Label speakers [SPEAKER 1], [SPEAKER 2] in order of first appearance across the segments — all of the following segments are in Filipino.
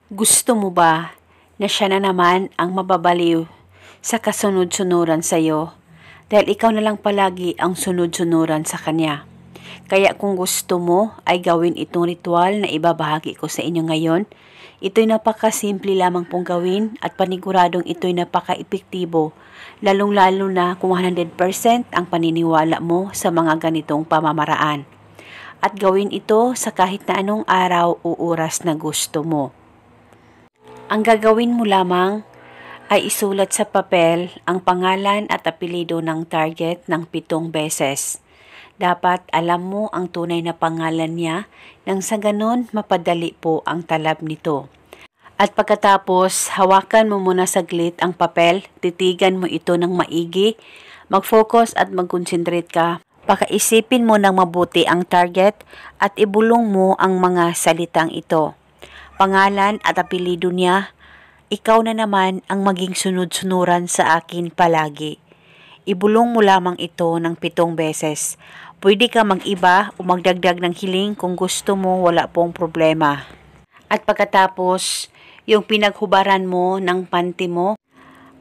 [SPEAKER 1] Gusto mo ba na siya na naman ang mababaliw sa kasunod-sunuran sa'yo dahil ikaw na lang palagi ang sunod-sunuran sa kanya? Kaya kung gusto mo ay gawin itong ritual na ibabahagi ko sa inyo ngayon. Ito'y napakasimple lamang pong gawin at paniguradong ito'y napaka-epektibo, lalong-lalo na kung 100% ang paniniwala mo sa mga ganitong pamamaraan. At gawin ito sa kahit na anong araw o oras na gusto mo. Ang gagawin mo lamang ay isulat sa papel ang pangalan at apelyido ng target ng 7 beses. Dapat alam mo ang tunay na pangalan niya nang sa ganon mapadali po ang talab nito. At pagkatapos, hawakan mo muna saglit ang papel, titigan mo ito ng maigi, mag-focus at mag-concentrate ka. Pakaisipin mo ng mabuti ang target at ibulong mo ang mga salitang ito. Pangalan at apelyido niya, ikaw na naman ang maging sunod-sunuran sa akin palagi. Ibulong mo lamang ito ng 7 beses. Pwede ka mag-iba o magdagdag ng hiling kung gusto mo, wala pong problema. At pagkatapos, yung pinaghubaran mo ng panty mo,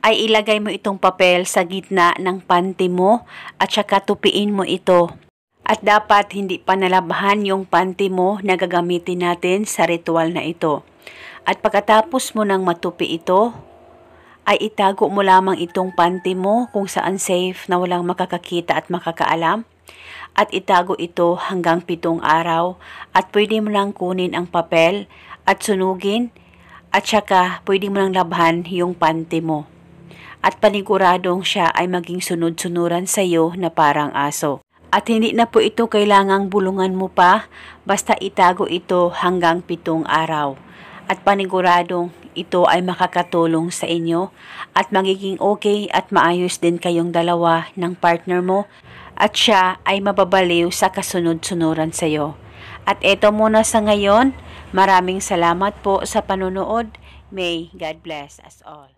[SPEAKER 1] ay ilagay mo itong papel sa gitna ng panty mo at saka tupiin mo ito. At dapat hindi pa nalabahan yung panty mo na gagamitin natin sa ritual na ito. At pagkatapos mo nang matupi ito, ay itago mo lamang itong panty mo kung saan safe na walang makakakita at makakaalam. At itago ito hanggang 7 araw at pwede mo lang kunin ang papel at sunugin at saka pwede mo lang labhan yung panty mo. At paniguradong siya ay maging sunod-sunuran sa iyo na parang aso. At hindi na po ito kailangang bulungan mo pa, basta itago ito hanggang 7 araw. At paniguradong ito ay makakatulong sa inyo at magiging okay at maayos din kayong dalawa ng partner mo at siya ay mababaliw sa kasunod-sunuran sa iyo. At eto muna sa ngayon, maraming salamat po sa panonood. May God bless us all.